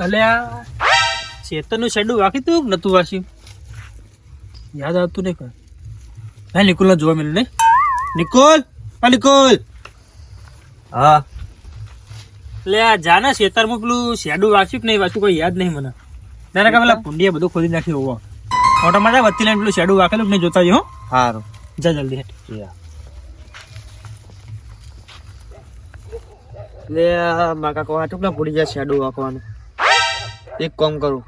અલ્યા ચેતનનું શેડું વાકી તું નતું વાસ્યું યાદ આવતું નહીં કર હા નિકોલ જોવા મળ્યું ને નિકોલ હા નિકોલ હા એટલે આ જાને ખેતરમાં પેલું શેડું વાંચ્યું કે નહીં વાંચ્યું કોઈ યાદ નહીં મને ત્યારે કે પેલા પુંડિયા બધું ખોદી નાખ્યું હોવા ઓટોમાટા વચ્ચે લઈને પેલું શેડું વાકેલું નહીં જોતા હો સારું જા જલ્દી હેઠ એટલે મારા કાકો હાટું ના પડી જાય શેડો વાંકવાનું એક કામ કરું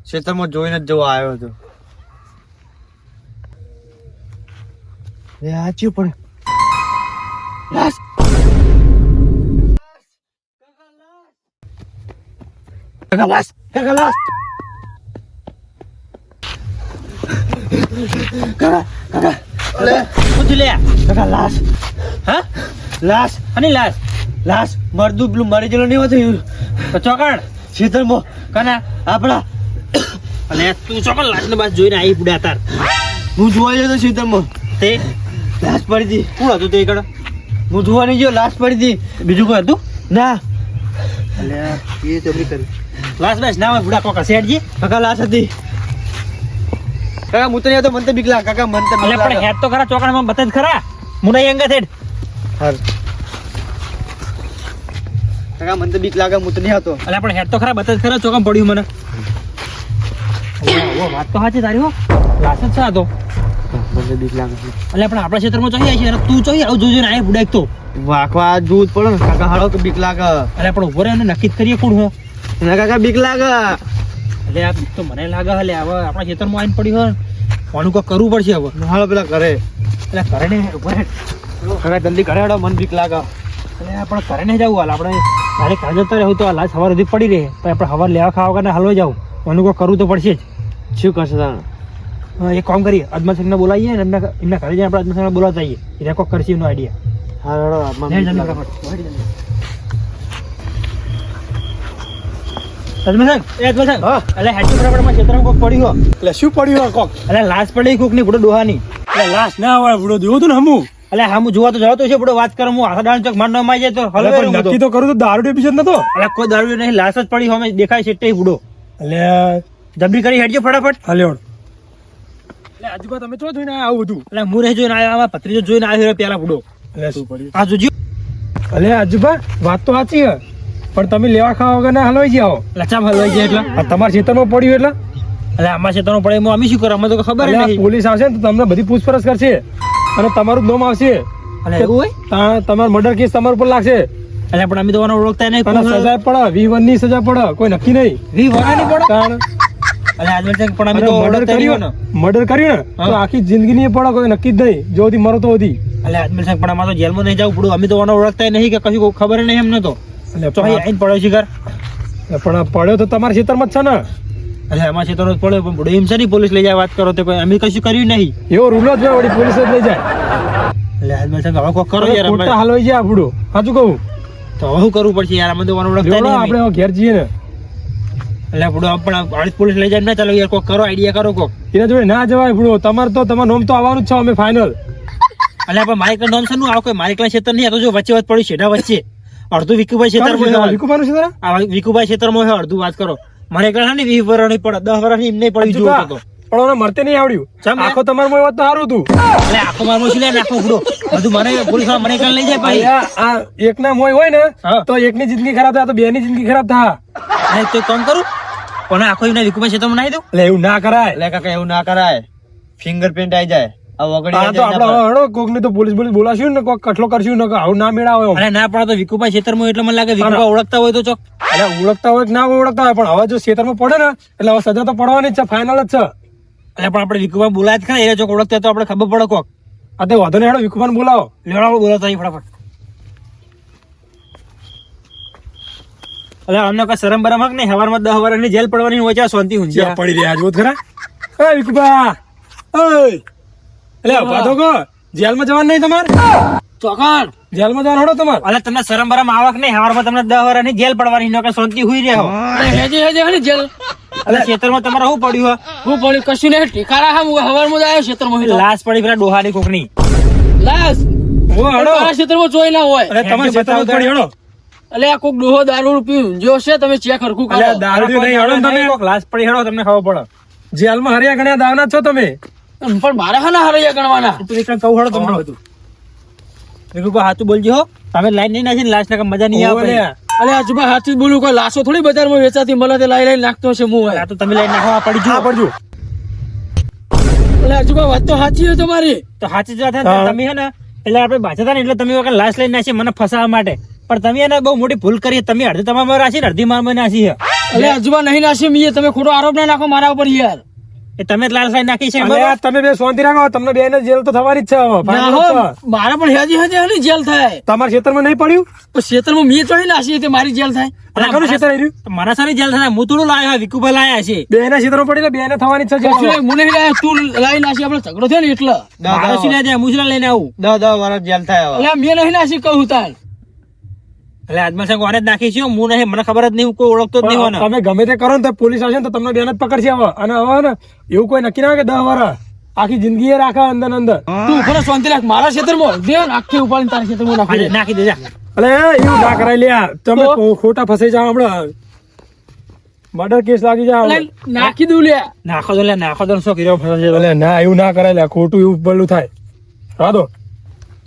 ખેતરમાં જોઈને જ જવા આવ્યો હતો સાચું પણ લાસ કાકા લાસ કાકા લાસ કાકા કાકા અલે શું લે કાકા લાસ હા લાસ અને લાસ લાસ મરદું પેલું મરી ગયેલું નહીં હોતું તો ચોકણ ખેતરમાં કના આપણા અને તું ચોકણ લાસ ને બસ જોઈને આવી પડ્યા તાર હું જોવા ગયો તો ખેતરમાં તે લાશ પડી હતી કોણ હતું તે કણ હું જોવા નહીં ગયો લાશ પડી હતી બીજું કોઈ હતું ના અલે એ જબરી કરી લાસ બસ ના હોય બુડા કોકા શેઠજી કાકા લાશ હતી કાકા હું તો નહીં આવતો મને તો બીક લાગે કાકા મને તો અલે બીક પણ લાગે હેડ તો ખરા ચોકણમાં બતા જ ખરા મુના અંગા થેડ હારું કાકા મને તો બીક લાગે હું તો નહીં આવતો અલે પણ હેડ તો ખરા બતા જ ખરા ચોકમ પડ્યું મને ઓ વાત તો સાચી તારી હો લાસ જ છે આ તો મને બીક લાગે અલે પણ આપણા ક્ષેત્રમાં ચોહી આવી છે અને તું ચોહી આવું જોજો ને આ બુડાક તો વાકવા દૂધ પડે ને કાકા હાલો તો બીક લાગે અલે પણ ઉભો રહે ને નક્કી જ કરીએ કોણ હો ના કાકા બીક લાગે એટલે આ તો મને લાગે હલે હવે આપણા ક્ષેત્રમાં આવીને પડી હોય કોનું કોઈ કરવું પડશે હવે હાલો પેલા કરે એટલે કરે ને ઉભો રહે કાકા જલ્દી કરે હેડો મને બીક લાગે એટલે આપણે કરે ને જવું હાલ આપણે તારે કાજે તો રહેવું તો આ લાશ સવાર સુધી પડી રહે પણ આપણે સવાર લેવા ખાવા વગર હલવા જાવ કોનું કોઈ કરવું તો પડશે જ શું કરશે તાણ એક કામ કરીએ અજમલસિંહને બોલાવીએ ને એમના ઘરે જઈને આપણે અજમલસિંહને બોલાવતા આવીએ એને કોઈ કરશે એનો આઈડિયા હા હેડો એટલે હેઠી બરાબર ક્ષેત્રમાં કોક પડ્યું હો એટલે શું પડ્યું કોક એટલે લાશ પડી કોક ની બુડો ડોહાની એટલે લાશ ના હોય બુડો જોયું તું ને હમું એટલે હામું જોવા તો જતો છે બુડો વાત કર હું આખા દાણ ચોક માંડ માઈ જાય તો હલવે નક્કી તો કરું તો દારૂ ડેબી નતો એટલે કોઈ દારૂ નહીં લાશ જ પડી અમે દેખાય છે તે બુડો એટલે જબરી કરી હેડજો ફટાફટ હાલ્યો એટલે આજુબા તમે ચો જોઈને આવું બધું એટલે હું રહી જોઈને આવ્યા ભત્રીજો જોઈને આવ્યો પેલા બુડો એટલે શું પડ્યું આ જોજો અલે આજુબા વાત તો સાચી હે પણ તમે લેવા ખાવા વગર ના હલવાઈ જાઓ એટલે ચામ હલવાઈ જાય એટલે તમારા ખેતરમાં પડ્યું એટલે આમાં ક્ષેત્રમાં પડે એમાં અમે શું કરે અમે તો ખબર નહીં પોલીસ આવશે ને તો તમને બધી પૂછપરછ કરશે અને તમારું નામ આવશે એટલે એવું હોય તમારો મર્ડર કેસ તમારા ઉપર લાગશે એટલે પણ અમે તો ઓળખતા નહીં અને સજા પડે 20 ની સજા પડે કોઈ નક્કી નહીં 20 વર્ષની પડે કારણ એટલે આજુ પણ અમે તો મર્ડર કર્યું ને તો આખી જિંદગી ની પડે કોઈ નક્કી જ નહીં જો સુધી મરો તો હતી એટલે આજમલ સાહેબ પણ આમાં તો જેલમાં નહીં જવું પડ્યું અમે તો ઓળખતા નહીં કે કશું ખબર નહીં એમને તો તો આઈને પડ્યો છે ઘર પણ પડ્યો તો તમારા ખેતરમાં જ છે ને એટલે એમાં ખેતરનો પડ્યો પણ બુડો એમ છે નહીં પોલીસ લઈ જાય વાત કરો તો કોઈ અમે કશું કર્યું નહીં એવો રૂલો જ હોય પોલીસ જ લઈ જાય એટલે આજમલ સાહેબ હવે કોઈ કરો યાર ખોટા હલવાઈ જાય આપણું સાચું કહું તો હવે શું કરવું પડશે યાર અમે તો ઓળખતા નહીં આપણે ઘેર જઈએ ને એટલે બુડો પણ પોલીસ લઈ જાય ના ચાલો યાર કોક કરો આઈડિયા કરો કોક એના જોડે ના જવાય બુડો તમારું નામ તો આવવાનું જ છે અમે ફાઇનલ એટલે પણ મારે કઈ નામ છે નું આવ કોઈ મારે કઈ ક્ષેત્ર નહીં તો જો વચ્ચે વચ્ચે પડ્યું છેડા વચ્ચે અડધું વિકુભાઈ ક્ષેત્રમાં વિકુભાઈ છે વિકુભાઈ ક્ષેત્રમાં હોય અડધું વાત કરો મને કઈ ને 20 વર્ષ નહીં પડે 10 વર્ષ એમ નહીં પડી જોતો હતો પણ મને મરતે નહીં આવડ્યું આખો તમારું વાત તો સારું હતું એટલે આખો મારમો છે ને આખો બુડો બધું મને પોલીસ મને કઈ લઈ જાય ભાઈ આ એક ના મોય હોય ને તો એકની જિંદગી ખરાબ થાય તો બે ની જિંદગી ખરાબ થાય તો કામ કરું પણ આખો એમને વિકુભાઈ ક્ષેત્રમાં નાખી દઉં એટલે એવું ના કરાય એટલે કાકા એવું ના કરાય ફિંગરપ્રિન્ટ આવી જાય આ વગડી તો આપણે કોક ની તો પોલીસ બોલાશું ને કોક કઠલો કરશું ને આવું ના મેળાવે અરે ના પડે તો વિકુભાઈ ક્ષેત્રમાં એટલે મને લાગે વિકુભાઈ ઓળખતા હોય તો ચોક એટલે ઓળખતા હોય કે ના ઓળખતા હોય પણ હવે જો ક્ષેત્રમાં પડે ને એટલે હવે સજા તો પડવાની જ છે ફાઇનલ જ છે એટલે પણ આપણે વિકુભાઈ બોલાય જ ખરા એ ચોક ઓળખતા તો આપણે ખબર પડે કોક આ તો વાંધો નહીં હેડો વિકુભાઈ બોલાવો લેવડાવો બોલાવતા ફટાફટ એટલે અમને કઈ શરમ બરમ હક નહીં હવારમાં 10 વર્ષની જેલ પડવાની હોય છે શાંતિ ઊંઝી પડી રહ્યા જોત ખરા એ વિકુભા એટલે ઉભા તો કો જેલમાં જવાનું નહીં તમારે ચોકણ જેલમાં જવાનું હડો તમારે એટલે તમને શરમ બરમ આવક નહીં હવારમાં તમને 10 વર્ષની જેલ પડવાની નો કે શાંતિ હુઈ રહ્યો હેજે હે જેલ એટલે ક્ષેત્રમાં તમારે શું પડ્યું હું પડ્યું કશું નહીં ઠેકારા હા હું હવારમાં જ આવ્યો ક્ષેત્રમાં લાશ પડી પેલા ડોહાની કોકની લાશ ઓ હડો ક્ષેત્રમાં જોઈ ના હોય અરે તમારે ક્ષેત્રમાં પડી હડો એટલે આ કોક ડોહો દારૂ પીવું જો છે તમે ચેક હરખું કરો. અલ્યા દારૂ નહીં હેડો ને તમે ગ્લાસ પડી હેડો તમને ખબર પડે. જેલમાં હરિયા ગણ્યા દાવના છો તમે. પણ મારે હા ના હરૈયા ગણવાના. તું એક કહું હેડો તમને બધું. વિકુભા સાચું બોલજો હો. તમે લાઈન નહીં નાખી લાસ્ટ ના મજા નહીં આવે. અલ્યા, અલે આજુબા હાથી જ બોલું કોઈ લાશો થોડી બજારમાં વેચાતી મળે તે લાઈ નાખતો હશે મું આ તો તમે લાઈન નાખો આ પડી આ જો. પડજો. એટલે આજુબા વાત તો સાચી છે તમારી. તો સાચી જ વાત છે ને. તમે હે ને એટલે આપણે બાચા હતા ને એટલે તમે વખત લાશ લઈને નાખી મને ફસાવા માટે. પણ તમે એને બહુ મોટી ભૂલ કરી. તમે અડધી તમારા નાખી ને અડધી મારમાં નાખી છે. એટલે આજુબા નહીં નાસી મીએ તમે ખોટો આરોપ ના નાખો મારા ઉપર યાર. એ તમે જ લાશ લઈને નાખી છે અલ્યા, તમે બે શાંતિ રાખો. તમને બે ને જેલ તો થવાની જ છે હવે. ના ફાઇનલ હો, જ છે. મારા પણ હેજી હેજી હે ને જેલ થાય. તમારા ક્ષેત્રમાં નહીં પડ્યું? પણ ક્ષેત્રમાં મીએ ચોહી નાસી તે મારી જેલ થાય. અને કોનું ક્ષેત્ર આવી રહ્યું? મારા સારી જેલ થાય. હું થોડું લાયો હોય વિકુભા લાયા છે. બે ના ક્ષેત્રમાં પડી બે ને થવાની જ છે કશું જેલ. નહીં, મને નહીં લાયા, તું લાઈ નાસી આપણે ઝઘડો થયો ને એટલે. મારો શું લે હું શું લઈને આવું. 10 વર્ષ જેલ થાય હવે. એટલે મેં નહીં નાસી કહું તાર. એટલે આજમાં સંગ ઓને જ નાખી છે. હું નહીં મને ખબર જ નહીં. હું કોઈ ઓળખતો જ નહીં હોને. તમે ગમે તે કરો ને તો પોલીસ આવશે ને તો તમને બેન જ પકડશે હવે. અને હવે ને એવું કોઈ નક્કી ના હોય કે 10 વર્ષ આખી જિંદગી એ રાખે અંદર ને અંદર. તું ઉપર શાંતિ રાખ. મારા ક્ષેત્રમાં દેવ આખી ઉપાડીને તારા ક્ષેત્રમાં નાખી દે. નાખી દેજા. અલે એવું ના કરાય લ્યા. તમે તો? ખોટા ફસાઈ જાવ હમણાં. મર્ડર કેસ લાગી જાય. એટલે નાખી દઉં લ્યા. નાખો તો લે નાખો તો શું કર્યો ફસાશે. અલે ના એવું ના કરાય લ્યા. ખોટું એવું પેલું થાય. હા તો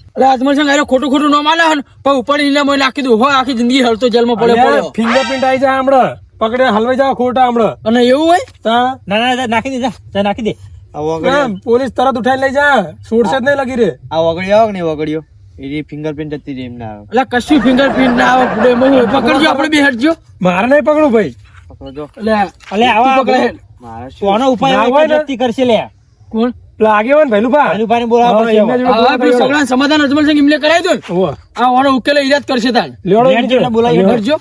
એટલે આજમાં સંગ આરે ખોટું ખોટું ન માને હન પણ ઉપાડીને મોય નાખી દઉં. હોય આખી જિંદગી હળતો જેલમાં પડ્યો. ફિંગરપ્રિન્ટ આવી જાય હમણાં. પકડે હલવાઈ જાવ ખોટા હમણાં. અને એવું હોય તા ના ના નાખી દેજા. જા નાખી દે. આ વગડીઓ ના, પોલીસ તરત ઉઠાઈ લઈ જા. છોડશે જ નહીં લગી રે. આ વગડીઓ આવે કે નહીં વગડીઓ એની ફિંગરપ્રિન્ટ જતી રહી એમને આવે. એટલે કશું ફિંગરપ્રિન્ટ ના આવે. ભૂડે મોય પકડજો આપણે બે હટજો. મારે નહીં પકડું ભાઈ. પકડો એટલે અલે આવા તું પકડે. મારે કોનો ઉપાય ના હોય હોય ને? જપ્તી કરશે લે. કોણ પેલા આગેવાન ભૈલું ભા. ભાઈનું બોલાવવા પડશે હવે. આ પેલું સગળાને સમાધાન અજમલ સંગ એમને કરાવી દો ને. ઓવા. આ ઓનો ઉકેલે ઈરાદ કરશે તાન. લેવડો બેન જેને બોલાવી લેવડો. હટજો.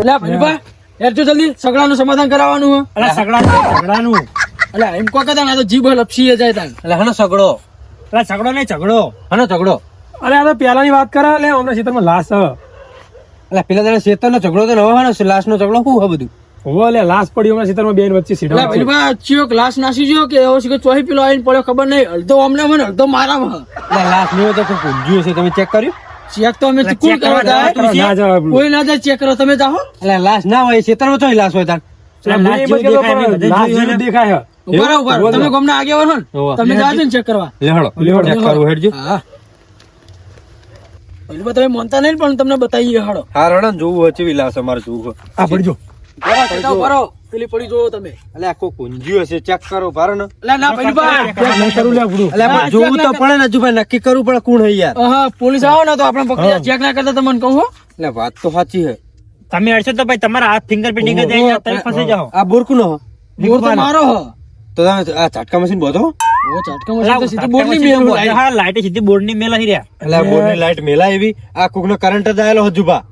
એટલે ભઈબા હેરજો જલ્દી સગળાનું સમાધાન કરાવવાનું હે. અલે ઝઘડાનું. એટલે એમ કો કહેતા ના તો જીભ લપસી જાય તાન. એટલે હનો સગડો અલે ઝઘડો નહીં ઝઘડો. હનો ઝગડો અરે આ તો પેલાની વાત કરે લે હમણાં ક્ષેત્રમાં લાશ છે. એટલે પેલા દાડે શેતરનો ઝગડો તો નવો હનો લાસ્ટનો ઝગડો શું હે બધું. હોવે લે લાશ પડી હમણાં ક્ષેત્રમાં બેન વચ્ચે એટલે સીધા ભઈબા ચિયો ગ્લાસ નાસી ગયો કે એવો છે કે ચોહી પેલો આવીને પડ્યો ખબર નહીં. અડધો અમને મને અડધો મારામાં. એટલે લાસ્ટ નહીં હોય તો કોઈ પૂંજ્યું હશે તમે ચેક કર્યું. ચેક તો અમે એટલે કુલ check કરવા કરવા જાય. ના જવાય પેલું. કોઈ ના જાય ચેક કરો તમે જાઓ. એટલે લાસ્ટ ના હોય શેતરમાં ચોય લાશ હોય તાર. લાશ લાશ જેવું જેવું દેખાય દેખાય, લાશ બધે જેવું દેખાય છે. ઉભા રહો, ઉભા રહો. તમે ગમના આગેવાન હો ને? હોવે. તમે જાજો ને ચેક કરવા. લેહડો લેહડો. ચેક કરવું હેડજો. હા ભઈબા તમે માનતા નહીં પણ તમને બતાવીએ હાડો. હા રડન જોવું હોય ચેવી લાશ અમારે જોવું હોય. આ પડજો. ઉભા રહો. પેલી પડી જોવો તમે. એટલે આખો પૂંજ્યું હશે ચેક કરો પારો ને. એટલે ના ભઈબા. નહીં કરું લે આપણું. એટલે હા, જોવું check તો ના પડે ને હજુ ભાઈ નક્કી કરવું પડે કોણ હે યાર. હા પોલીસ આવો ને તો આપણે પકડી ચેક ના કરતા તમને કહું હો. એટલે વાત તો સાચી હે. તમે અડશો તો ભાઈ તમારા હાથ ફિંગરપ્રિન્ટિંગ જ આવી જાય, તમે ફસાઈ જાઓ. આ બોરકુનો હો. બોર તો મારો હો. તો તમે આ ઝાટકા મશીન બોધો. ઓ ઝાટકા મશીન તો સીધી બોર્ડની મેલ હોય. હા લાઈટ સીધી બોર્ડની મેલ આવી રહ્યા. એટલે આ બોર્ડની લાઈટ મેલા એવી આ કોકનો કરંટ જ આયેલો હજુ ભા.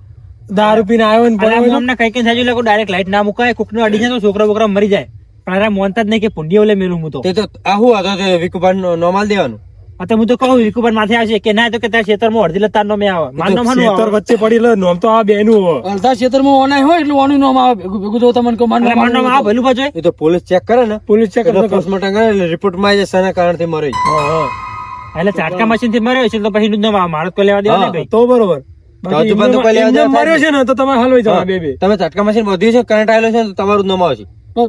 દારૂ પીને આવ્યો ને અરે પડ્યો હું હોય અમને કઈ કઈ સાજુ લોકો ડાયરેક્ટ લાઈટ ના મુકાય કોકનો અડી જાય તો છોકરા બોકરા મરી જાય. પણ અરે મોનતા જ નહીં કે પુંડિયો લે મેલું હું તો. તે તો આ હું હતો તે વિકુભાઈ નોમાલ દેવાનું. આ તો હું તો કહું વિકુબર માથે આવશે કે ના તો કે તારા ખેતરમાં અડધી લતાર નો મેં આવે મારનો તો માનું ખેતર આવે. વચ્ચે પડી લે નોમ તો આ બેનું હોય. અડધા ક્ષેત્રમાં ઓનાય હોય એટલે ઓનું નામ આવે ભેગું ભેગું તો તમને કહું અરે મારનો માં આવે ભલું ભાજોય. એ તો પોલીસ ચેક કરે ને. પોલીસ ચેક એટલે કરતો પોસ્ટમોર્ટમ કરે એટલે રિપોર્ટમાં આવી જાય શાના કારણથી મરે. એટલે ચાટકા મશીન થી મર્યો છે તો પછી નું નામ આવે. મારે તો કોઈ લેવા દેવા નહીં ભાઈ. તો બરોબર. બાકી હજુ બંધ કોઈ લેવા એમને દેવા માર્યો છે ને તો તમે હલવાઈ જાવ બે બે. તમે ઝાટકા મશીન બોધ્યું છે કરંટ આવેલો છે ને તો તમારું જ નામ આવશે.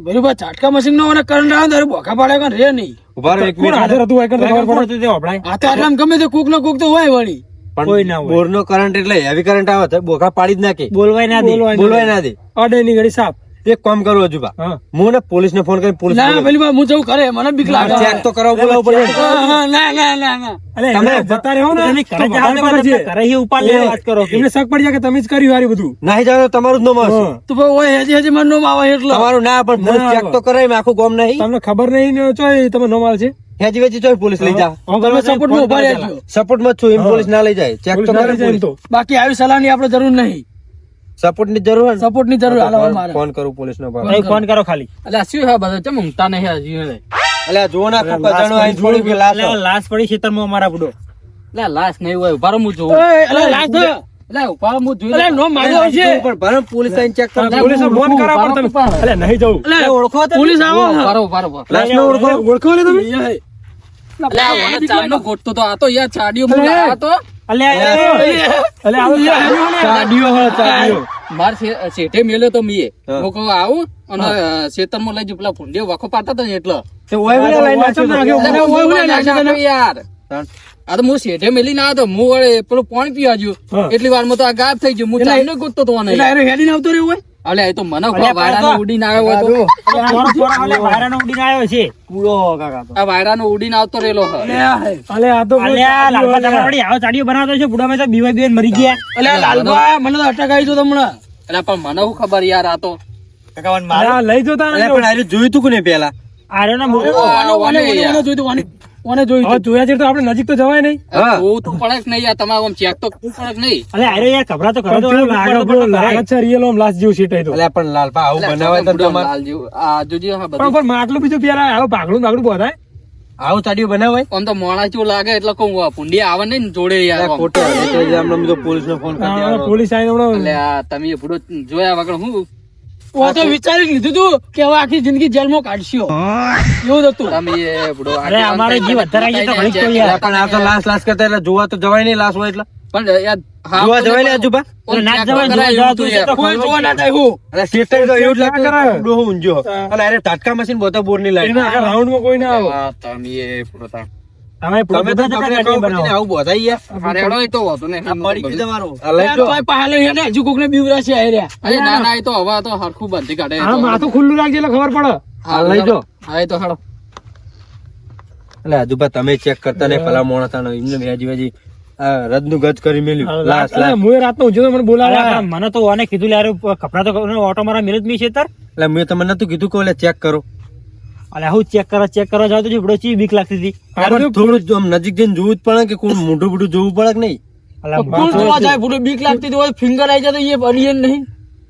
ભઈબા ઝાટકા મશીન નો ઓને કરંટ આવે ત્યારે બોખા પાડે કાં રે નહીં. ઉભા રહો એક કોણ મિનિટ. હાજર હતું હોય કરતા ખબર કોણ પડે. હતું તે વપરાય? આ તો આટલામાં ગમે તે કોક નો કોક તો હોય વળી. કોઈ ના હોય. બોરનો કરંટ એટલે હેવી કરંટ આવે તો બોખા પાડી જ નાખે. બોલવાય ના દે. બોલવાય ના દે. અડે ની ઘડી સાપ. એક કામ કરું હજુ ભા. હા. હું ને પોલીસ ને ફોન કરી પોલીસ ના ભઈબા હું જવું કરે મને બીક લાગે. ચેક તો કરાવવું બોલાવવું પડે. હા, હા, ના ના ના ના. અલે તમે તમે જતા રહો ને તમે તો ઘરે જાઓ ને વધારે પડે છે. ઘરે અહીં ઉપાડ લેવા વાત કરો કે. એમને શક પડી જાય કે તમે જ કર્યું હારી બધું. નાહી જાવ તો તમારું જ નામ આવશે. હા. તો ભાઈ ઓય હજી હજી મને નામ આવે એટલે. તમારું ના પણ પોલીસ ના ચેક આવે. તો કરાય આખું ગામ નહીં. તમને ખબર નહીં ને ચોય તમે નો માલ છે. હેજી વેજી ચોય પોલીસ લઈ જા. તમે સપોર્ટમાં ઉભા રહેજો. સપોર્ટ માં છું એમ પોલીસ ના લઈ જાય. ચેક પોલીસ તો ના કરે લઈ જાય એમ પોલીસ. તો. બાકી આવી સલાહની આપણે જરૂર નહીં. સપોર્ટ ની જરૂર હોય ને? સપોર્ટ ની જરૂર હાલો મારે. ફોન કરું પોલીસ નો અહીં ફોન કરો ખાલી. એટલે શું હા બધા ચમ ઊંઘતા નહીં હજી એટલે. એટલે આ જુઓ ને આખું કજાણું આઈને છોડ્યું કે લાશ એટલે લાશ પડી ખેતરમાં અમારા બુડો. લાશ નહીં હોય ઉભા રહો હું જોઉં. એટલે લાશ તો એટલે ઉભા રહો હું જોઈ. એટલે નો માર્યો હશે. પણ ભલે પોલીસ આઈને ચેક કરે. પોલીસ ફોન કરાવો પણ તમે અલે નહીં જવું. એટલે ઓળખો તો પોલીસ આવો ઉભા રહો. લાશ ને ઓળખો. ઓળખો ને તમે. એટલે આ ઓને ચાંદનો ગોઠતો તો આ તો યાર છાડીઓ બોલ આ તો અલ્યા અલે આવો ચાડીઓ હો ચાડીઓ માર શેઠે મેલ્યો તો મીએ હા. હું કહું આવું અને ખેતરમાં લઈ જઉં પેલા ભૂંડીઓ વાખો પાડતા હતા ને એટલે તે ઓય વેલા લઈને નાખ્યો અરે ઓય ઓય નાખ્યો યાર આ તો હું શેઠે મેલી ના હતો હું વળે પેલું પાણી પીવા ગયો હા. એટલી વારમાં તો આ ગાયબ થઈ ગયું હું ચાલને ગોતતો તો એટલે નહીં આરો હેડીને આવતો રહ્યો હોય અલે એ તો મને અલ્યા, વાયરાનો ઉડીને આવ્યો હોય તો વાયરાનો ઉડીને આવ્યો છે. પૂરો કાકા તો આ વાયરાનો ઉડીને આવતો રહેલો છે અલે આ તો અલ્યા, લાલપા તમારા વળી આવો ચાડીઓ બનાવતો છે બુડામાં તો બીવાય બેન મરી ગયા. અલ્યા લાલબા મને તો અટક આવી તો તમને અલ્યા પણ મને શું ખબર યાર આ તો કાકા મને મારો આ લઈ જતા અરે પણ આરે જોયું તું કોને પેલા આર્યોના મુ- હવે જોયા છે તો આપણે નજીક તો જવાય નહીં હા. જોવું તો પડે કે નહીં યાર તમારે આમ ચેક તો કરવું પડે કે નહીં અલ્યા, આર્યો યાર ખભરા તો ખરો તો પણ લાગે લાગે તો પણ લાગે છે રિયલ ઓમ લાસ્ટ જેવું સીટ તો અલ્યા પણ લાલપા આવું અલ્યા, બનાવે તો બુડો તમારે લાલ જેવું. આ જોજો હા પણ બધું પણ માટલું બીજું પેલા આવો ભાગડું બધાય આવું ચાડીઓ બનાવાય આમ તો મોણા જેવું લાગે એટલે કહું પુંડી આવે ને જોડે યાર આમ. ખોટો એટલે જ આમને બધો પોલીસને ફોન કરી દેવાનો. પોલીસ આવીને હમણાં અલ્યા તમે એ બુડો જોયા વગર હું તો વિચારી લીધું તું કે હવે આખી જિંદગી જેલમાં કાઢશો એવું જ હતું. તમે એ બુડો અરે અમારે જીવ વધારે આવી જાય તો ઘડીક તો યાર. અલ્યા પણ આ તો લાશ લાશ કરતા એટલે જોવા તો જવાય નહીં લાશ હોય એટલે પણ યાર હા જોવા જવાય ને આજુબા ઓમ ના check જવાય, કરાય જોવા એવું હતું જવાતું યાર. છે તો કોઈ જોવા ના થાય હું અરે શેઠ તો એવું જ લાગતું કરાય? ડોહો ઊંઝો અને અરે તાટકા મશીન બોતા બોર ની લાઈટ એના આખા રાઉન્ડમાં કોઈ ના આવે હા, તમે એ બુડો તા. તમે તમે તો બધા તમને ચાડીઓ કહું બનાવો. પછી આવું બોધાઈ યાર અરે એડો એ તો વાંધો નહીં. આ લઈ યાર જો તોય પહાલે હેડે, હજુ કોકને બીવરા છે આ રહ્યા. અરે ના ના એ તો હવે તો હરખું બંધી કાઢે એ હા તો. માથું ખુલ્લું રાખજે એટલે ખબર પડે હા, લઈ જો. હા એ તો હાલો એટલે આજુબા તમે ચેક કરતા નહીં પેલા મોણા તાનો એમને વ્યાજી વ્યાજી આ રદનું ગજ કરી મેલ્યું લાશ અલે, લાશ મુએ રાતનો ઊંઘ્યો તો મને બોલાવા અલ્યા, પણ મને તો ઓને કીધું લે કપડા તો ઓટો મારા મિલત મી છે તાર. એટલે મેં તમને નતું કીધું કે ઓલે ચેક કરો અલ્યા, હું ચેક કરવા જાવ તો જીવડો ચી બીક લાગતી હતી. પણ થોડું જ આમ નજીક જઈને જોવું જ પડે કે કોણ મોઢું મોઢું જોવું પડે કે નહીં અલ્યા, કોણ જોવા જાય પૂરું બીક લાગતી હોય ફિંગર આવી જાય તો એ બનીએ નહીં.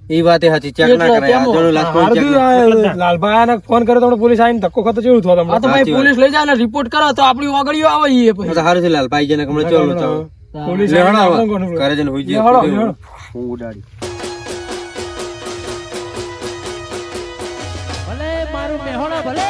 એ વાત એ સાચી ચેક ના કરાય આ જોનું લાશ કોઈ check હારું ના થયું, આ લાલભાઈને ફોન કર્યો તો હમણાં પોલીસ આવીને ધક્કો ખાતો કેવું થયો તમને આ તો ભાઈ પોલીસ લઈ જાય ને રિપોર્ટ કરો તો આપણી ઓગળીઓ આવે ઈ પછી. તો સારું છે લાલ પાઈ જઈને હમણાં ચાલો ચાલો પોલીસ લેવડો આવીને હવે. આપણે કોનું ઘરે જઈને હોઈ જઈએ લેવડો, લેવડો. હું ઉડાડી ભલે મારું મેહોણા ભલે